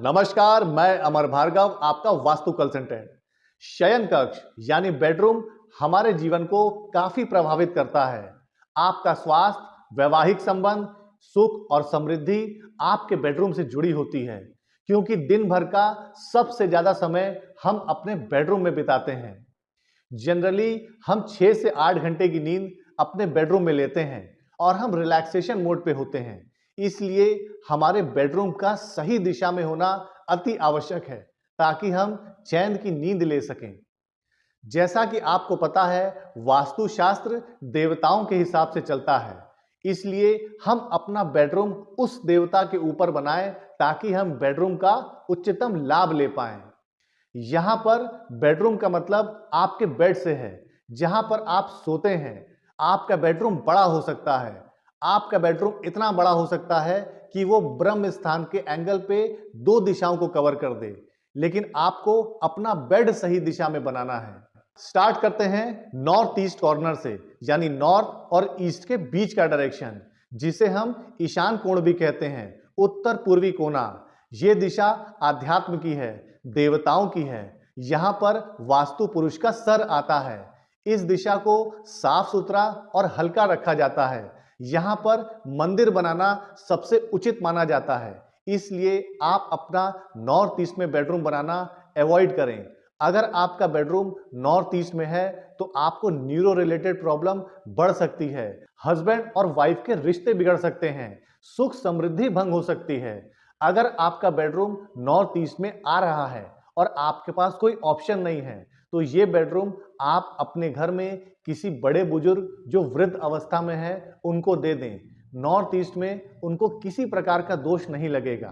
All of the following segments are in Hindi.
नमस्कार, मैं अमर भार्गव, आपका वास्तु कंसल्टेंट। शयन कक्ष यानी बेडरूम हमारे जीवन को काफी प्रभावित करता है। आपका स्वास्थ्य, वैवाहिक संबंध, सुख और समृद्धि आपके बेडरूम से जुड़ी होती है, क्योंकि दिन भर का सबसे ज्यादा समय हम अपने बेडरूम में बिताते हैं। जनरली हम 6 से 8 घंटे की नींद अपने बेडरूम में लेते हैं और हम रिलैक्सेशन मोड पे होते हैं। इसलिए हमारे बेडरूम का सही दिशा में होना अति आवश्यक है, ताकि हम चैन की नींद ले सकें। जैसा कि आपको पता है, वास्तुशास्त्र देवताओं के हिसाब से चलता है। इसलिए हम अपना बेडरूम उस देवता के ऊपर बनाएं, ताकि हम बेडरूम का उच्चतम लाभ ले पाएं। यहां पर बेडरूम का मतलब आपके बेड से है, जहां पर आप सोते हैं। आपका बेडरूम बड़ा हो सकता है। आपका बेडरूम इतना बड़ा हो सकता है कि वो ब्रह्म स्थान के एंगल पे 2 दिशाओं को कवर कर दे, लेकिन आपको अपना बेड सही दिशा में बनाना है। स्टार्ट करते हैं नॉर्थ ईस्ट कॉर्नर से, यानी नॉर्थ और ईस्ट के बीच का डायरेक्शन, जिसे हम ईशान कोण भी कहते हैं, उत्तर पूर्वी कोना। ये दिशा आध्यात्म की है, देवताओं की है। यहां पर वास्तु पुरुष का सर आता है। इस दिशा को साफ सुथरा और हल्का रखा जाता है। यहां पर मंदिर बनाना सबसे उचित माना जाता है। इसलिए आप अपना नॉर्थ ईस्ट में बेडरूम बनाना अवॉइड करें। अगर आपका बेडरूम नॉर्थ ईस्ट में है तो आपको न्यूरो रिलेटेड प्रॉब्लम बढ़ सकती है। हस्बैंड और वाइफ के रिश्ते बिगड़ सकते हैं। सुख समृद्धि भंग हो सकती है। अगर आपका बेडरूम नॉर्थ ईस्ट में आ रहा है और आपके पास कोई ऑप्शन नहीं है, तो ये बेडरूम आप अपने घर में किसी बड़े बुजुर्ग जो वृद्ध अवस्था में है उनको दे दें। नॉर्थ ईस्ट में उनको किसी प्रकार का दोष नहीं लगेगा।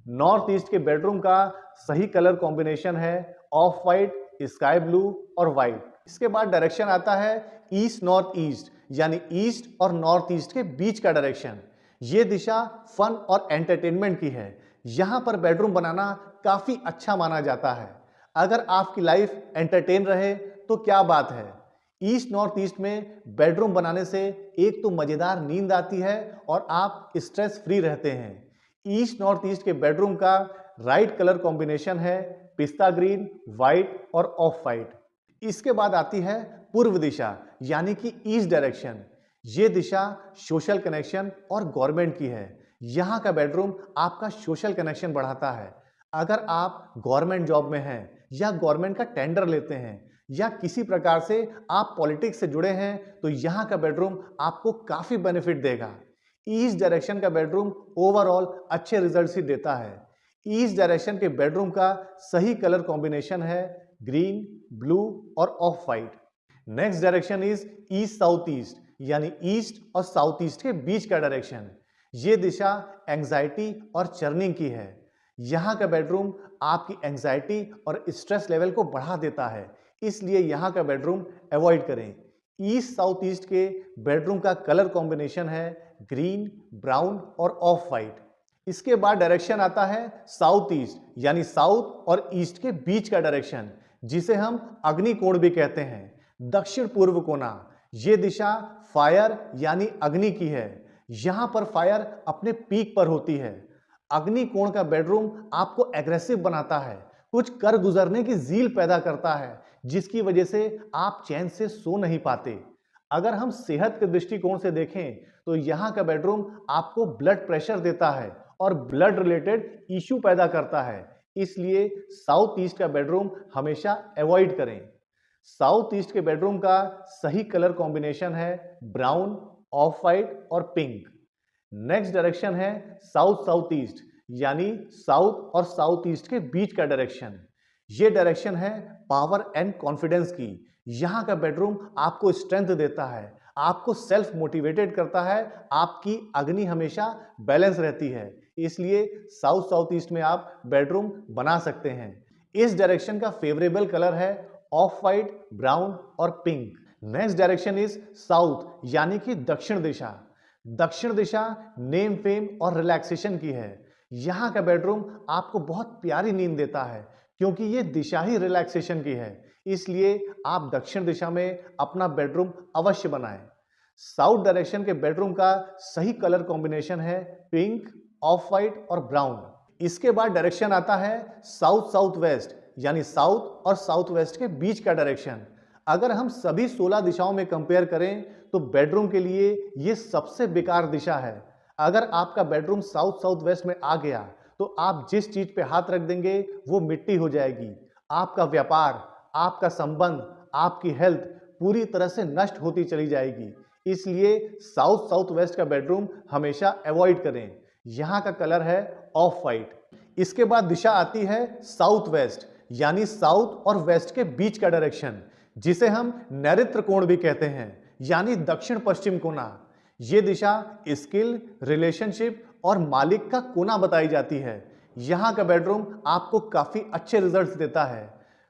नॉर्थ ईस्ट के बेडरूम का सही कलर कॉम्बिनेशन है ऑफ वाइट, स्काई ब्लू और व्हाइट। इसके बाद डायरेक्शन आता है ईस्ट नॉर्थ ईस्ट, यानी ईस्ट और नॉर्थ ईस्ट के बीच का डायरेक्शन। ये दिशा फन और एंटरटेनमेंट की है। यहां पर बेडरूम बनाना काफी अच्छा माना जाता है। अगर आपकी लाइफ एंटरटेन रहे तो क्या बात है। ईस्ट नॉर्थ ईस्ट में बेडरूम बनाने से एक तो मजेदार नींद आती है और आप स्ट्रेस फ्री रहते हैं। ईस्ट नॉर्थ ईस्ट के बेडरूम का राइट कलर कॉम्बिनेशन है पिस्ता ग्रीन, व्हाइट और ऑफ वाइट। इसके बाद आती है पूर्व दिशा, यानी कि ईस्ट डायरेक्शन। ये दिशा सोशल कनेक्शन और गवर्नमेंट की है। यहाँ का बेडरूम आपका सोशल कनेक्शन बढ़ाता है। अगर आप गवर्नमेंट जॉब में हैं या गवर्नमेंट का टेंडर लेते हैं या किसी प्रकार से आप पॉलिटिक्स से जुड़े हैं, तो यहाँ का बेडरूम आपको काफी बेनिफिट देगा। ईस्ट डायरेक्शन का बेडरूम ओवरऑल अच्छे रिजल्ट्स ही देता है। ईस्ट डायरेक्शन के बेडरूम का सही कलर कॉम्बिनेशन है ग्रीन, ब्लू और of white. Next direction is east south east, यानी ईस्ट और साउथ ईस्ट के बीच का डायरेक्शन। ये दिशा एंजाइटी और चर्निंग की है। यहाँ का बेडरूम आपकी एंजाइटी और स्ट्रेस लेवल को बढ़ा देता है। इसलिए यहाँ का बेडरूम अवॉइड करें। ईस्ट साउथ ईस्ट के बेडरूम का कलर कॉम्बिनेशन है ग्रीन, ब्राउन और ऑफ वाइट। इसके बाद डायरेक्शन आता है साउथ ईस्ट, यानी साउथ और ईस्ट के बीच का डायरेक्शन, जिसे हम अग्नि कोण भी कहते हैं, दक्षिण पूर्व कोना। ये दिशा फायर यानी अग्नि की है। यहां पर फायर अपने पीक पर होती है। अग्नि कोण का बेडरूम आपको एग्रेसिव बनाता है, कुछ कर गुजरने की जील पैदा करता है, जिसकी वजह से आप चैन से सो नहीं पाते। अगर हम सेहत के दृष्टिकोण से देखें तो यहाँ का बेडरूम आपको ब्लड प्रेशर देता है और ब्लड रिलेटेड इश्यू पैदा करता है। इसलिए साउथ ईस्ट का बेडरूम हमेशा अवॉइड करें। साउथ ईस्ट के बेडरूम का सही कलर कॉम्बिनेशन है ब्राउन, ऑफ वाइट और पिंक। नेक्स्ट डायरेक्शन है साउथ साउथ ईस्ट, यानी साउथ और साउथ ईस्ट के बीच का डायरेक्शन। ये डायरेक्शन है पावर एंड कॉन्फिडेंस की। यहाँ का बेडरूम आपको स्ट्रेंथ देता है, आपको सेल्फ मोटिवेटेड करता है, आपकी अग्नि हमेशा बैलेंस रहती है। इसलिए साउथ साउथ ईस्ट में आप बेडरूम बना सकते हैं। इस डायरेक्शन का फेवरेबल कलर है ऑफ वाइट, ब्राउन और pink. Next direction is south, यानी कि दक्षिण दिशा। दक्षिण दिशा नेम, फेम और रिलैक्सेशन की है। यहाँ का बेडरूम आपको बहुत प्यारी नींद देता है, क्योंकि ये दिशा ही रिलैक्सेशन की है। इसलिए आप दक्षिण दिशा में अपना बेडरूम अवश्य बनाएं। साउथ डायरेक्शन के बेडरूम का सही कलर कॉम्बिनेशन है पिंक, ऑफ वाइट और ब्राउन। इसके बाद डायरेक्शन आता है साउथ साउथ वेस्ट, यानी साउथ और साउथ वेस्ट के बीच का डायरेक्शन। अगर हम सभी 16 दिशाओं में कंपेयर करें तो बेडरूम के लिए ये सबसे बेकार दिशा है। अगर आपका बेडरूम साउथ साउथ वेस्ट में आ गया तो आप जिस चीज पे हाथ रख देंगे वो मिट्टी हो जाएगी। आपका व्यापार, आपका संबंध, आपकी हेल्थ पूरी तरह से नष्ट होती चली जाएगी। इसलिए साउथ साउथ वेस्ट का बेडरूम हमेशा अवॉइड करें। यहाँ का कलर है ऑफ वाइट। इसके बाद दिशा आती है साउथ वेस्ट, यानी साउथ और वेस्ट के बीच का डायरेक्शन, जिसे हम नैऋत्य कोण भी कहते हैं, यानी दक्षिण पश्चिम कोना। ये दिशा स्किल, रिलेशनशिप और मालिक का कोना बताई जाती है। यहाँ का बेडरूम आपको काफी अच्छे रिजल्ट्स देता है।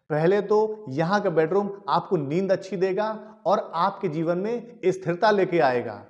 पहले तो यहाँ का बेडरूम आपको नींद अच्छी देगा और आपके जीवन में स्थिरता लेके आएगा।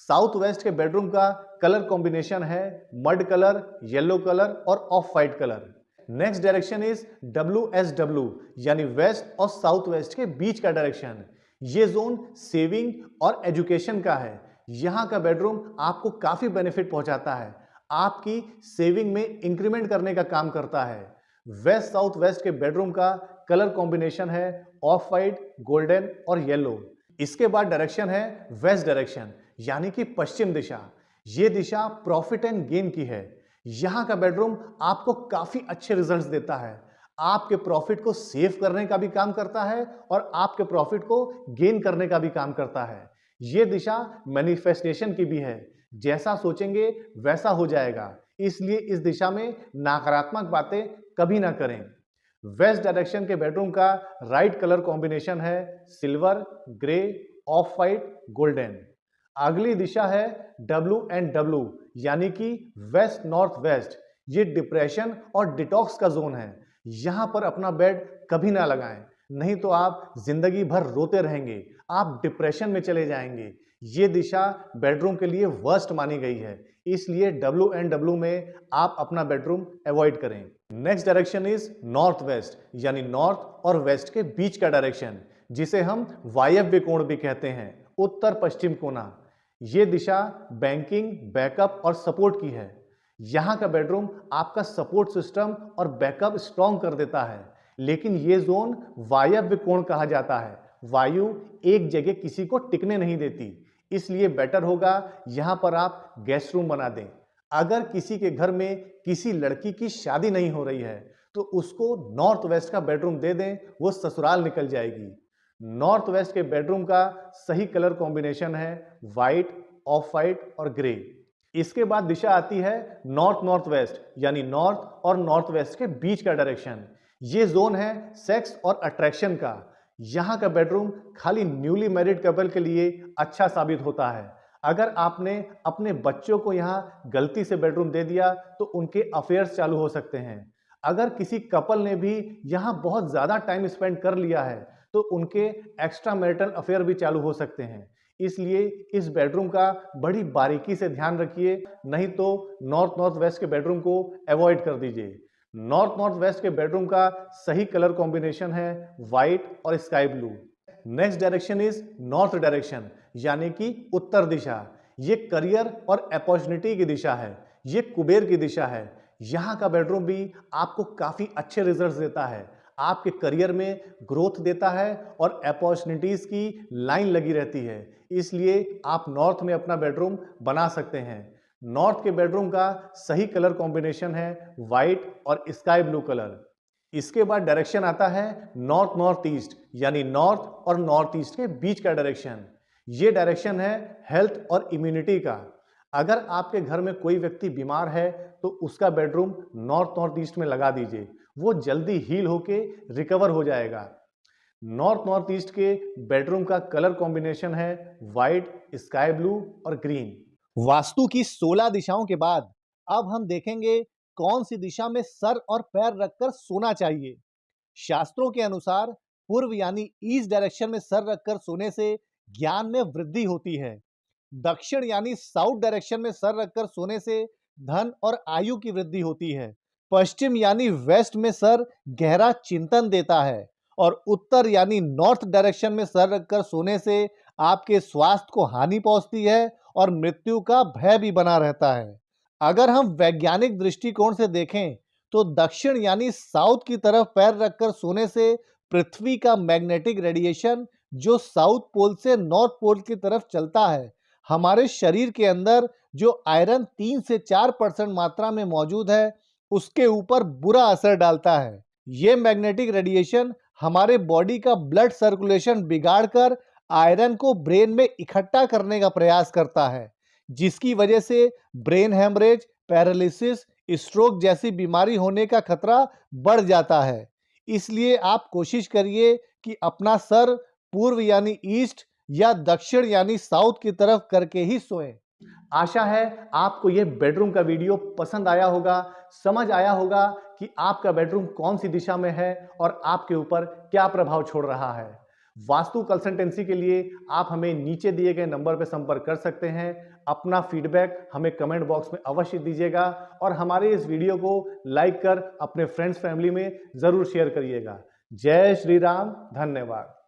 साउथ वेस्ट के बेडरूम का कलर कॉम्बिनेशन है मड कलर, येलो कलर और of white colour. Next direction is WSW, यानी वेस्ट और साउथ वेस्ट के बीच का डायरेक्शन। ये जोन सेविंग और एजुकेशन का है। यहाँ का बेडरूम आपको काफी बेनिफिट पहुंचाता है, आपकी सेविंग में इंक्रीमेंट करने का काम करता है। वेस्ट साउथ वेस्ट के बेडरूम का कलर कॉम्बिनेशन है ऑफ वाइट, गोल्डन और येलो। इसके बाद डायरेक्शन है वेस्ट डायरेक्शन, यानी कि पश्चिम दिशा। ये दिशा प्रॉफिट एंड गेन की है। यहाँ का बेडरूम आपको काफी अच्छे रिजल्ट्स देता है, आपके प्रॉफिट को सेव करने का भी काम करता है और आपके प्रॉफिट को गेन करने का भी काम करता है। ये दिशा मैनिफेस्टेशन की भी है, जैसा सोचेंगे वैसा हो जाएगा। इसलिए इस दिशा में नकारात्मक बातें कभी ना करें। वेस्ट डायरेक्शन के बेडरूम का राइट कलर कॉम्बिनेशन है silver, grey, of white, golden. अगली दिशा है WNW, यानी कि वेस्ट नॉर्थ वेस्ट। ये डिप्रेशन और डिटॉक्स का जोन है। यहाँ पर अपना बेड कभी ना लगाएं, नहीं तो आप जिंदगी भर रोते रहेंगे, आप डिप्रेशन में चले जाएंगे। ये दिशा बेडरूम के लिए वर्स्ट मानी गई है, इसलिए WNW में आप अपना बेडरूम अवॉइड करें। Next direction is north west, यानी नॉर्थ और वेस्ट के बीच का डायरेक्शन, जिसे हम वायव्य कोण भी कहते हैं, उत्तर पश्चिम कोना। ये दिशा बैंकिंग, बैकअप और सपोर्ट की है। यहाँ का बेडरूम आपका सपोर्ट सिस्टम और बैकअप स्ट्रॉन्ग कर देता है। लेकिन ये जोन वायव्य कोण कहा जाता है। वायु एक जगह किसी को टिकने नहीं देती, इसलिए बेटर होगा यहाँ पर आप गेस्ट रूम बना दें। अगर किसी के घर में किसी लड़की की शादी नहीं हो रही है तो उसको नॉर्थ वेस्ट का बेडरूम दे दें, वो ससुराल निकल जाएगी। नॉर्थ वेस्ट के बेडरूम का सही कलर कॉम्बिनेशन है वाइट, ऑफ वाइट और ग्रे। इसके बाद दिशा आती है नॉर्थ नॉर्थ वेस्ट, यानी नॉर्थ और नॉर्थ वेस्ट के बीच का डायरेक्शन। ये जोन है सेक्स और अट्रैक्शन का। यहाँ का बेडरूम खाली न्यूली मैरिड कपल के लिए अच्छा साबित होता है। अगर आपने अपने बच्चों को यहाँ गलती से बेडरूम दे दिया तो उनके अफेयर्स चालू हो सकते हैं। अगर किसी कपल ने भी यहाँ बहुत ज्यादा टाइम स्पेंड कर लिया है तो उनके एक्स्ट्रा मैरिटल अफेयर भी चालू हो सकते हैं। इसलिए इस बेडरूम का बड़ी बारीकी से ध्यान रखिए, नहीं तो नॉर्थ नॉर्थ वेस्ट के बेडरूम को अवॉइड कर दीजिए। नॉर्थ नॉर्थ वेस्ट के बेडरूम का सही कलर कॉम्बिनेशन है वाइट और sky blue. Next direction is north direction, यानी कि उत्तर दिशा। ये करियर और अपॉर्चुनिटी की दिशा है, ये कुबेर की दिशा है। यहाँ का बेडरूम भी आपको काफी अच्छे रिजल्ट्स देता है, आपके करियर में ग्रोथ देता है और अपॉर्चुनिटीज की लाइन लगी रहती है। इसलिए आप नॉर्थ में अपना बेडरूम बना सकते हैं। नॉर्थ के बेडरूम का सही कलर कॉम्बिनेशन है वाइट और स्काई ब्लू कलर। इसके बाद डायरेक्शन आता है नॉर्थ नॉर्थ ईस्ट, यानी नॉर्थ और नॉर्थ ईस्ट के बीच का डायरेक्शन। ये डायरेक्शन है हेल्थ और इम्यूनिटी का। अगर आपके घर में कोई व्यक्ति बीमार है तो उसका बेडरूम नॉर्थ नॉर्थ ईस्ट में लगा दीजिए, वो जल्दी हील होके रिकवर हो जाएगा। नॉर्थ नॉर्थ ईस्ट के बेडरूम का कलर कॉम्बिनेशन है वाइट, स्काई ब्लू और ग्रीन। वास्तु की 16 दिशाओं के बाद अब हम देखेंगे कौन सी दिशा में सर और पैर रखकर सोना चाहिए। शास्त्रों के अनुसार पूर्व यानी ईस्ट डायरेक्शन में सर रखकर सोने से ज्ञान में वृद्धि होती है। दक्षिण यानी साउथ डायरेक्शन में सर रखकर सोने से धन और आयु की वृद्धि होती है। पश्चिम यानी वेस्ट में सर गहरा चिंतन देता है और उत्तर यानी नॉर्थ डायरेक्शन में सर रखकर सोने से आपके स्वास्थ्य को हानि पहुंचती है और मृत्यु का भय भी बना रहता है। अगर हम वैज्ञानिक दृष्टिकोण से देखें तो दक्षिण यानी साउथ की तरफ पैर रखकर सोने से पृथ्वी का मैग्नेटिक रेडिएशन जो साउथ पोल से नॉर्थ पोल की तरफ चलता है, हमारे शरीर के अंदर जो आयरन 3 से 4% मात्रा में मौजूद है, उसके ऊपर बुरा असर डालता है। ये मैग्नेटिक रेडिएशन हमारे बॉडी का ब्लड सर्कुलेशन बिगाड़कर आयरन को ब्रेन में इकट्ठा करने का प्रयास करता है, जिसकी वजह से ब्रेन हेमरेज, पैरालिसिस, स्ट्रोक जैसी बीमारी होने का खतरा बढ़ जाता है। इसलिए आप कोशिश करिए कि अपना सर पूर्व यानी ईस्ट या दक्षिण यानी साउथ की तरफ करके ही सोएं। आशा है आपको यह बेडरूम का वीडियो पसंद आया होगा, समझ आया होगा कि आपका बेडरूम कौन सी दिशा में है और आपके ऊपर क्या प्रभाव छोड़ रहा है। वास्तु कंसल्टेंसी के लिए आप हमें नीचे दिए गए नंबर पर संपर्क कर सकते हैं। अपना फीडबैक हमें कमेंट बॉक्स में अवश्य दीजिएगा और हमारे इस वीडियो को लाइक कर अपने फ्रेंड्स फैमिली में जरूर शेयर करिएगा। जय श्री राम, धन्यवाद।